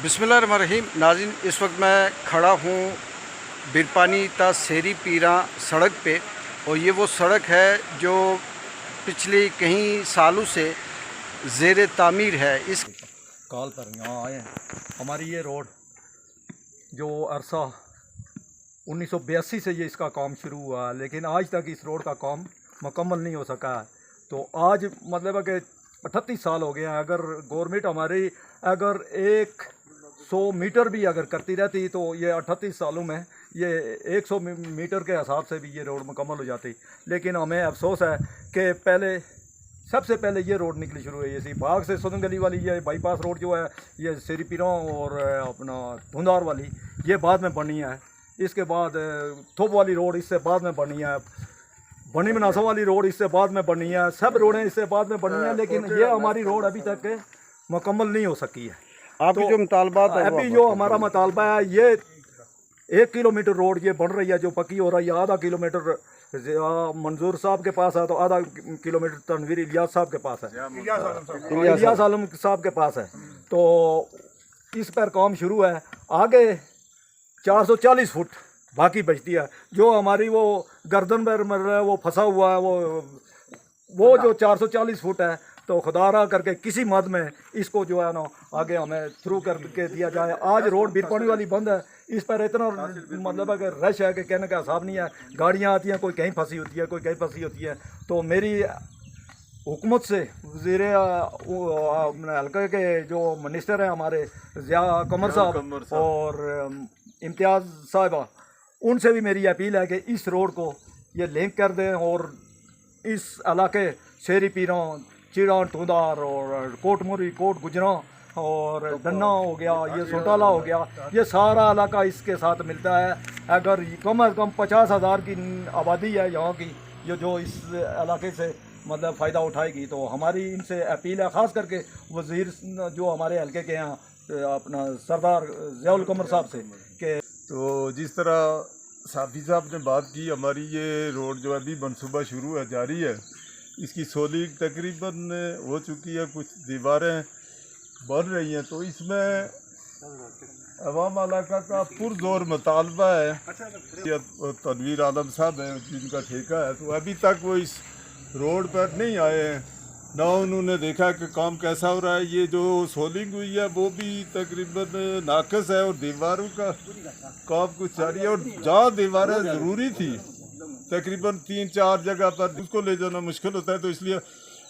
बिस्मिल्लाहिर्रहमानिर्रहीम। नाज़रीन, इस वक्त मैं खड़ा हूँ बिरपानी ता सेरी पीरा सड़क पे, और ये वो सड़क है जो पिछले कई सालों से ज़ेर तामीर है। इस कॉल पर यहाँ आए हैं। हमारी ये रोड जो अरसा 1982 से ये इसका काम शुरू हुआ है, लेकिन आज तक इस रोड का काम मुकम्मल नहीं हो सका है। तो आज मतलब है कि 38 साल हो गए हैं। अगर गवर्नमेंट हमारी अगर 100 मीटर भी अगर करती रहती तो ये 38 सालों में ये 100 मीटर के हिसाब से भी ये रोड मुकम्मल हो जाती। लेकिन हमें अफसोस है कि सबसे पहले ये रोड निकली शुरू हुई थी बाग से सुदन गली वाली। ये बाईपास रोड जो है ये सेरी पीरों और अपना धुंधार वाली ये बाद में बनी है। इसके बाद थोप वाली रोड इससे बाद में बनी है। बनी मनासा वाली रोड इससे बाद में बनी है। सब रोडें इससे बाद में बनी हैं, लेकिन ये हमारी रोड अभी तक मुकम्मल नहीं हो सकी है। आपकी जो मुतालबात है, अभी जो हमारा मुतालबा है, ये 1 किलोमीटर रोड ये बन रही है जो पक्की हो रही है। आधा किलोमीटर मंजूर साहब के पास है, तो आधा किलोमीटर तनवीर इलियास साहब के पास है, इलियास आलम साहब के पास है। तो इस पर काम शुरू है। आगे 440 फुट बाकी बचती है। जो हमारी वो गर्दन पर मर रहा है वो फंसा हुआ है, वो जो 440 फुट है, तो खुदारा करके किसी मद में इसको जो है ना आगे हमें थ्रू करके दिया जाए। आज रोड बिरपानी वाली बंद है। इस पर इतना मतलब है कि रश है कि कहने का हिसाब नहीं है। गाड़ियाँ आती हैं, कोई कहीं फंसी होती है, कोई कहीं फंसी होती है। तो मेरी हुकूमत से वज़ीर हल्के के जो मिनिस्टर हैं हमारे ज़िया कमर साहब और इम्तियाज़ साहिबा, उनसे भी मेरी अपील है कि इस रोड को ये लिंक कर दें और इस इलाके शेरी पीरों, चिड़ान, टूंदार और कोट मुरी, कोट गुजरा और डन्ना हो गया, ये सोटाला हो गया, ये सारा इलाका इसके साथ मिलता है। अगर कम अज़ कम 50,000 की आबादी है यहाँ की, जो इस इलाके से मतलब फ़ायदा उठाएगी। तो हमारी इनसे अपील है, ख़ास करके वज़ीर जो हमारे हल्के के यहाँ अपना सरदार ज़ियाउल कमर साहब से कि तो जिस तरह साफ़ी साहब ने बात की, हमारी ये रोड जो अभी मनसूबा शुरू है, जारी है। इसकी सोलिंग तकरीबन हो चुकी है, कुछ दीवारें बन रही हैं। तो इसमें अवाम इलाका का पुरजोर मुतालबा है। तनवीर आलम साहब हैं जिनका ठेका है, तो अभी तक वो इस रोड पर नहीं आए हैं, ना उन्होंने देखा कि काम कैसा हो रहा है। ये जो सोलिंग हुई है वो भी तकरीबन नाकस है, और दीवारों का काम कुछ जारी है। और जहाँ दीवारें ज़रूरी थी तकरीबन 3-4 जगह पर उसको ले जाना मुश्किल होता है। तो इसलिए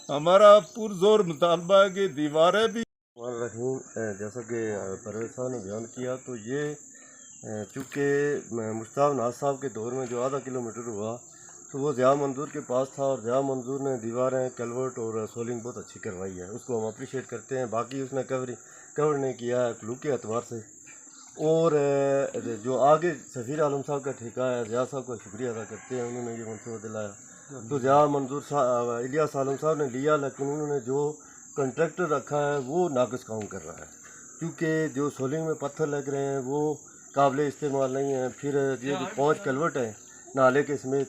हमारा पुरजोर मुतालबा है कि दीवारें भी जैसा कि परवेज़ साहब ने बयान किया, तो ये चूँकि मुश्ताक नाज साहब के दौर में जो आधा किलोमीटर हुआ तो वो ज़िया मंजूर के पास था, और ज़िया मंजूर ने दीवारें, कलवर्ट और सोलिंग बहुत अच्छी करवाई है। उसको हम अप्रिशिएट करते हैं। बाकी उसने कवर नहीं किया है लुक के एतबार से। और जो आगे सफ़ीर आलम साहब का ठेका है, ज़िया साहब का शुक्रिया अदा करते हैं, उन्होंने ये मनसूबा दिलाया। तो ज़िया मंजूर साहब, इलियास आलम साहब ने लिया, लेकिन उन्होंने जो कंट्रैक्टर रखा है वो नाकस काम कर रहा है, क्योंकि जो सोलिंग में पत्थर लग रहे हैं वो काबिल इस्तेमाल नहीं है। फिर ये जो 5 कलवर्ट हैं नाले के समेत,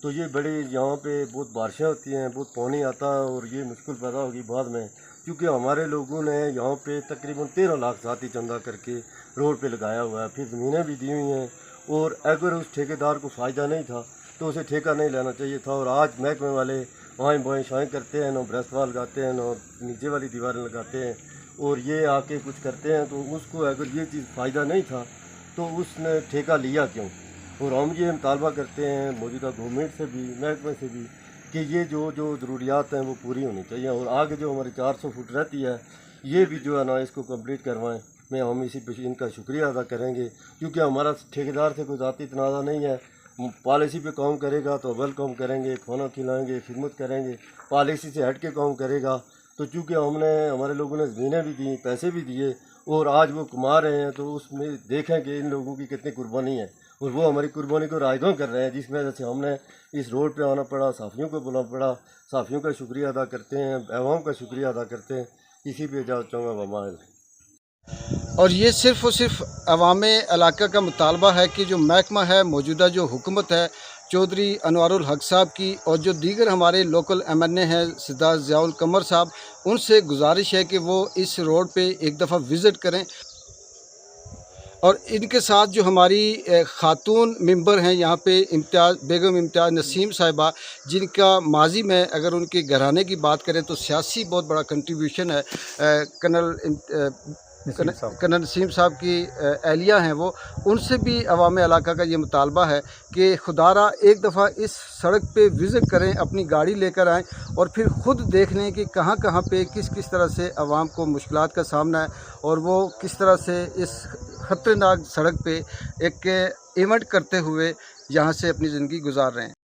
तो ये बड़ी यहाँ पे बहुत बारिशें होती हैं, बहुत पानी आता है, और ये मुश्किल पैदा होगी बाद में, क्योंकि हमारे लोगों ने यहाँ पे तकरीबन 13 लाख ज़ाती चंदा करके रोड पे लगाया हुआ है। फिर ज़मीनें भी दी हुई हैं, और अगर उस ठेकेदार को फ़ायदा नहीं था तो उसे ठेका नहीं लेना चाहिए था। और आज महकमे वाले वहाँ बोएँ शाएँ करते हैं, ना ब्रेस्ट वाल लगाते हैं, ना नीचे वाली दीवारें लगाते हैं, और ये आके कुछ करते हैं। तो उसको अगर ये चीज़ फ़ायदा नहीं था तो उसने ठेका लिया क्यों? और हम ये मुतालबा करते हैं मौजूदा गवर्नमेंट से भी, महकमे से भी, कि ये जो ज़रूरियात हैं वो पूरी होनी चाहिए। और आगे जो हमारी 400 फुट रहती है ये भी जो है ना इसको कंप्लीट करवाएं। हम इसी पे इनका शुक्रिया अदा करेंगे, क्योंकि हमारा ठेकेदार से कोई ज़ाती तनाज़ा नहीं है। पॉलिसी पे काम करेगा तो अव्वल काम करेंगे, खाना खिलाएंगे, खिदमत करेंगे। पॉलिसी से हट के काम करेगा तो चूँकि हमारे लोगों ने ज़मीनें भी दी, पैसे भी दिए, और आज वो कमा रहे हैं, तो उसमें देखें कि इन लोगों की कितनी कुर्बानी है, और वो हमारी कुर्बानी को रायगां कर रहे हैं, जिस वजह से हमने इस रोड पे आना पड़ा, साफ़ियों को बुलाना पड़ा। साफ़ियों का शुक्रिया अदा करते हैं, अवाम का शुक्रिया अदा करते हैं। इसी पे इजाज़त चाहूँगा। वमाल। और ये सिर्फ़ और सिर्फ अवाम इलाका का मुतालबा है कि जो महकमा है, मौजूदा जो हुकूमत है चौधरी अनवारुल हक साहब की, और जो दीगर हमारे लोकल MNA हैं सरदार ज़ियाउल कमर साहब, उनसे गुजारिश है कि वो इस रोड पे एक दफ़ा विज़िट करें اور ان کے ساتھ جو ہماری خاتون ممبر ہیں یہاں پہ بیگم امتیاز نسیم صاحبہ، جن کا ماضی میں اگر ان کے گھرانے کی بات کریں تو سیاسی بہت بڑا کنٹریبیوشن ہے. کرنل نسیم صاحب کی اہلیہ ہیں وہ، ان سے بھی عوام علاقہ کا یہ مطالبہ ہے کہ خدا را ایک دفعہ اس سڑک پہ وزٹ کریں، اپنی گاڑی لے کر آئیں اور پھر خود دیکھ لیں کہ کہاں کہاں پہ کس طرح سے عوام کو مشکلات کا سامنا ہے اور وہ کس طرح سے اس خطرناک سڑک پہ ایک ایونٹ کرتے ہوئے یہاں سے اپنی زندگی گزار رہے ہیں.